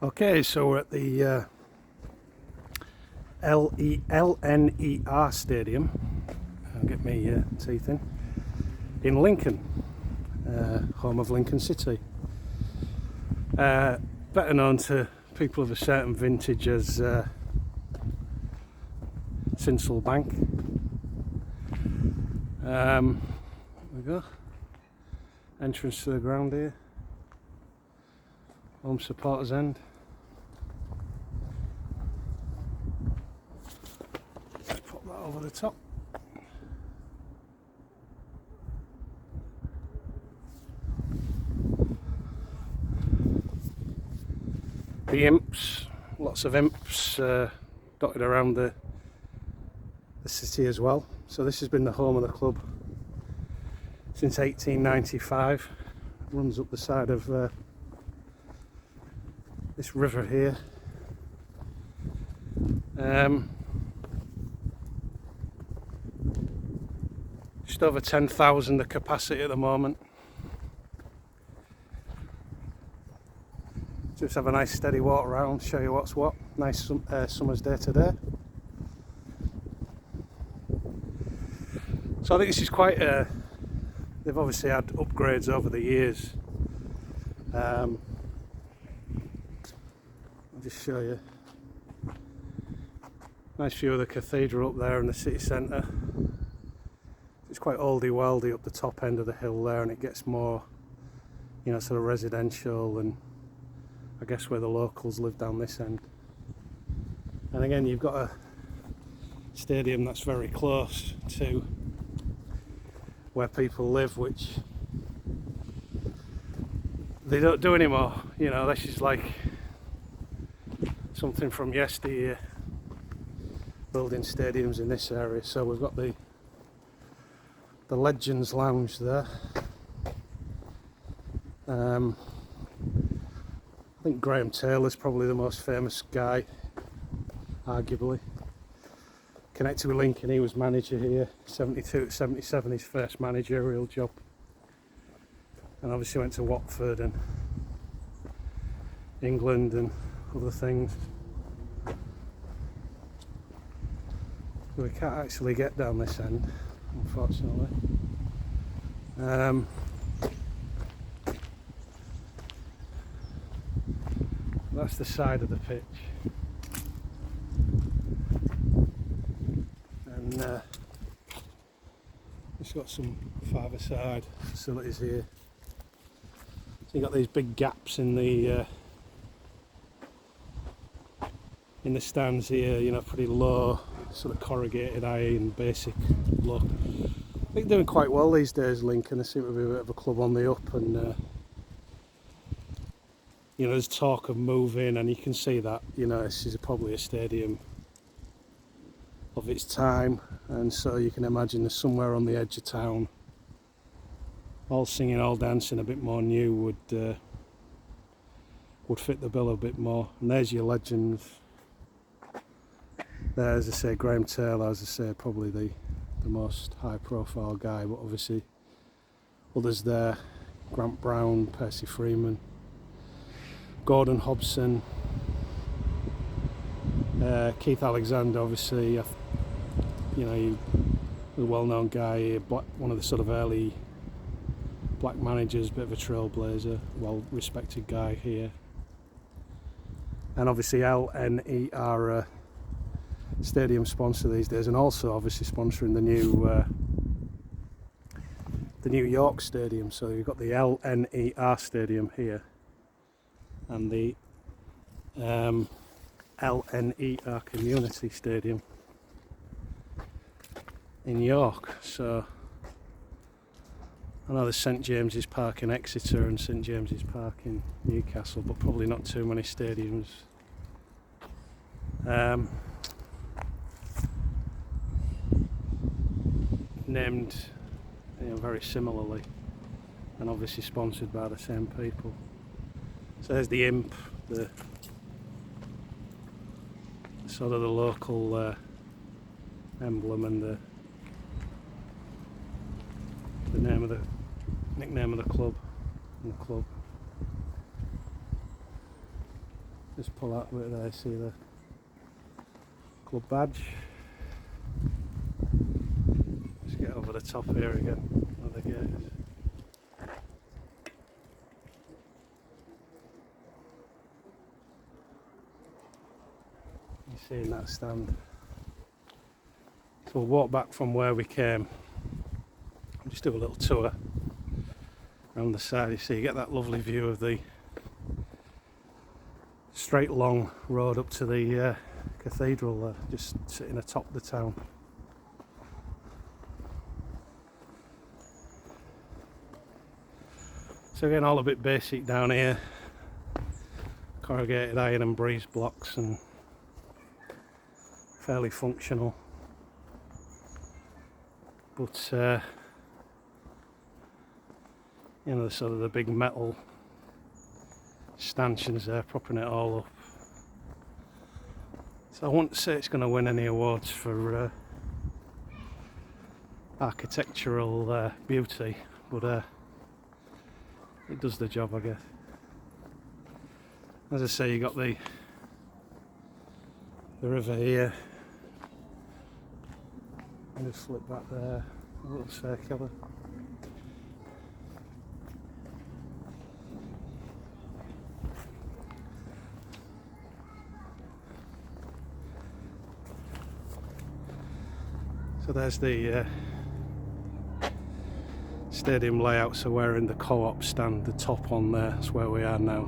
Okay, so we're at the LNER Stadium. I'll get my teeth in Lincoln, home of Lincoln City. Better known to people of a certain vintage as Sincil Bank. There we go. Entrance to the ground here. Home supporters end. Just pop that over the top. The imps, lots of imps dotted around the city as well. So this has been the home of the club since 1895. It runs up the side of this river here. Just over 10,000 the capacity at the moment. Just have a nice steady walk around, show you what's what. Nice summer's day today. So I think this is quite they've obviously had upgrades over the years. I'll just show you. Nice view of the cathedral up there in the city centre. It's quite oldie-worldy up the top end of the hill there, and it gets more, you know, sort of residential, and I guess where the locals live down this end. And again, you've got a stadium that's very close to where people live, which they don't do anymore. You know, this is like something from yesteryear, building stadiums in this area. So we've got the Legends Lounge there. I think Graham Taylor's probably the most famous guy, arguably. Connected with Lincoln, he was manager here, 72 to 77, his first managerial job. And obviously went to Watford and England and other things. So we can't actually get down this end, unfortunately. That's the side of the pitch. And it's got some five-a-side facilities here. So you've got these big gaps in the stands here, you know, pretty low, sort of corrugated iron, basic look. I think they're doing quite well these days, Lincoln. They seem to be a bit of a club on the up, and you know, there's talk of moving, and you can see that, you know, this is probably a stadium of its time, and so you can imagine there's somewhere on the edge of town, all singing, all dancing, a bit more new would fit the bill a bit more. And there's your legends. There, as I say, Graham Taylor, as I say, probably the most high profile guy, but obviously others there, Grant Brown, Percy Freeman, Gordon Hobson, Keith Alexander, obviously, you know, he was a well-known guy, one of the sort of early black managers, bit of a trailblazer, well-respected guy here. And obviously LNER Stadium sponsor these days, and also obviously sponsoring the New York Stadium. So you've got the LNER Stadium here, and the LNER Community Stadium in York. So I know there's St James's Park in Exeter and St James's Park in Newcastle, but probably not too many stadiums named, you know, very similarly, and obviously sponsored by the same people. So there's the imp, the sort of the local emblem, and the name of the nickname of the club. Just pull out a bit there, see the club badge. Let's get over the top here again, where the gate is. You see in that stand. So we'll walk back from where we came. Just do a little tour around the side. You see, you get that lovely view of the straight long road up to the cathedral there, just sitting atop the town. So again, all a bit basic down here. Corrugated iron and breeze blocks, and fairly functional. But you know, sort of the big metal stanchions there propping it all up. So I wouldn't say it's going to win any awards for architectural beauty, but it does the job, I guess. As I say, you got the river here. And just flip back there, a little circular. So there's the stadium layout, so we're in the co-op stand, the top one there, that's where we are now.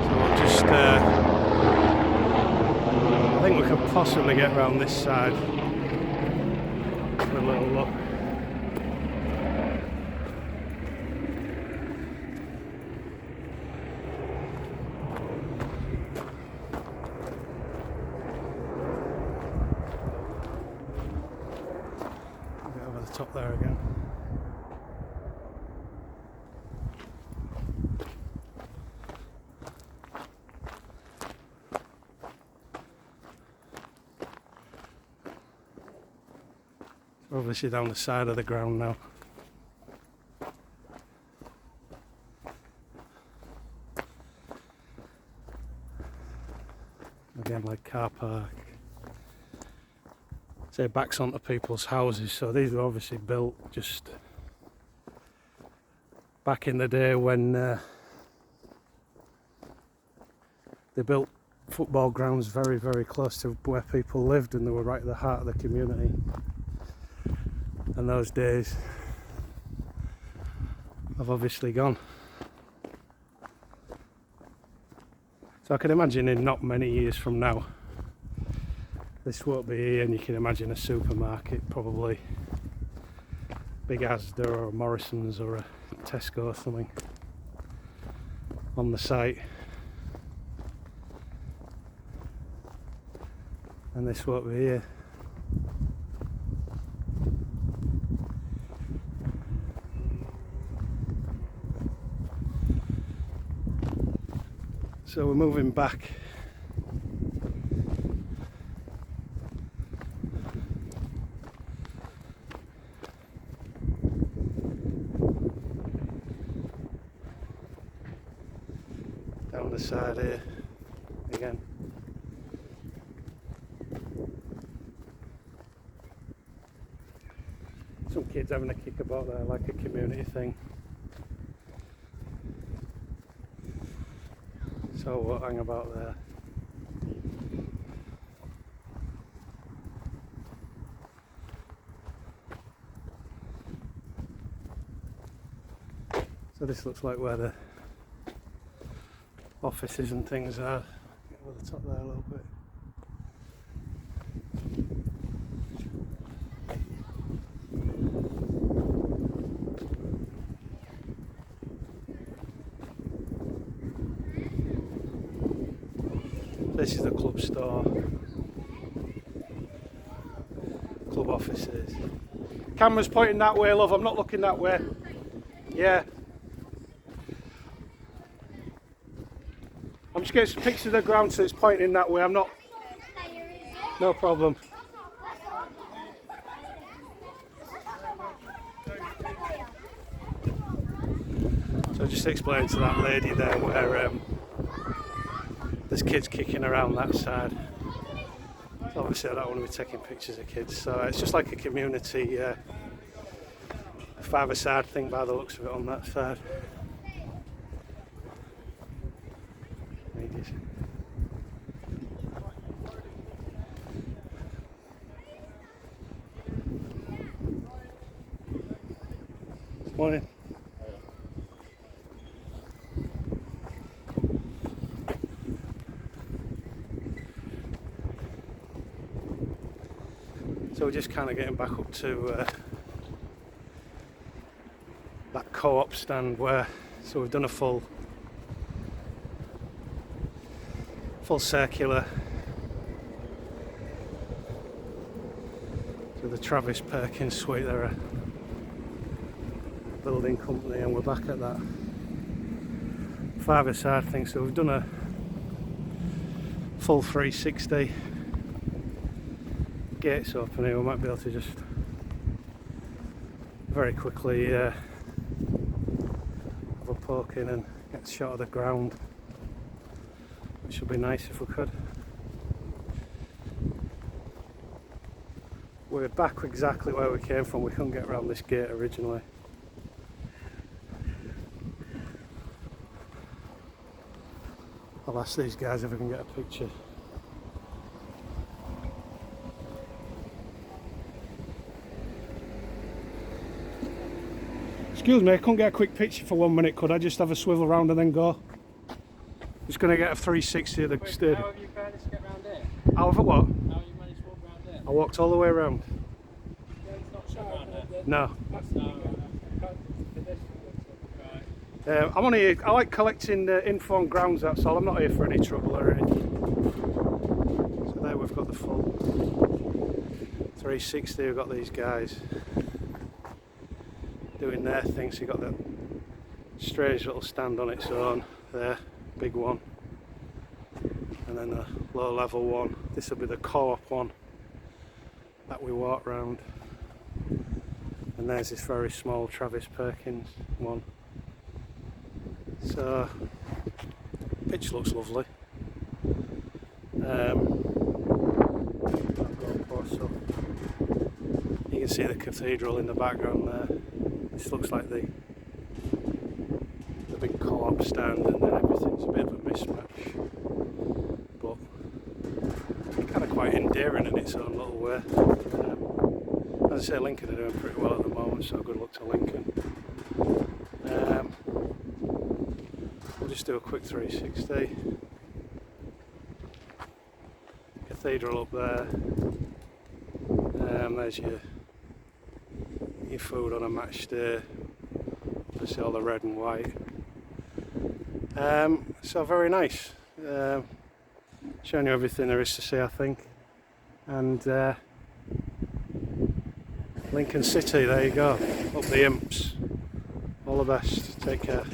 So we'll just, I think we can possibly get around this side for a little look. Top there again. We're obviously down the side of the ground now. Again, like car park. Say backs onto people's houses, so these were obviously built just back in the day when they built football grounds very, very close to where people lived, and they were right at the heart of the community. And those days have obviously gone. So I can imagine in not many years from now this won't be here, and you can imagine a supermarket, probably big Asda or a Morrison's or a Tesco or something on the site, and this won't be here. So we're moving back down the side here again. Some kids having a kick about there, like a community thing. So we'll hang about there. So this looks like where the offices and things are. Get over the top there a little bit. This is the club store, club offices. Camera's pointing that way, love, I'm not looking that way. Yeah. I'm just getting some pictures of the ground, so it's pointing that way. I'm not. No problem. just explained to that lady there where there's kids kicking around that side. So obviously I don't want to be taking pictures of kids, so it's just like a community five-a-side thing by the looks of it on that side. Morning. So we're just kind of getting back up to that co-op stand where, so we've done a full circular to the Travis Perkins suite. They're a building company, and we're back at that five-a-side thing. So we've done a full 360. Gates open here, we might be able to just very quickly have a poke in and get a shot of the ground, which would be nice if we could. We're back exactly where we came from. We couldn't get around this gate originally. I'll ask these guys if we can get a picture. Excuse me, I couldn't get a quick picture for 1 minute, could I just have a swivel round and then go? Just going to get a 360 of the stadium. How have you managed to get round here? How have I what? How have you managed to walk round there? I walked all the way around. Yeah, it's not shut round there. No. Right. I'm on here, I like collecting info on grounds, that's all. I'm not here for any trouble or anything. So there we've got the full 360, we've got these guys doing their thing. So you've got that strange little stand on its own there, big one, and then the low level one. This will be the co-op one that we walk round, and there's this very small Travis Perkins one. So pitch looks lovely. You can see the cathedral in the background there. This looks like the big co-op stand, and then everything's a bit of a mismatch, but kind of quite endearing in its own little way. As I say, Lincoln are doing pretty well at the moment, so good luck to Lincoln. We'll just do a quick 360. Cathedral up there. There's your food on a match day. Obviously all the red and white. So very nice. Showing you everything there is to see, I think. And Lincoln City, there you go. Up the Imps. All the best. Take care.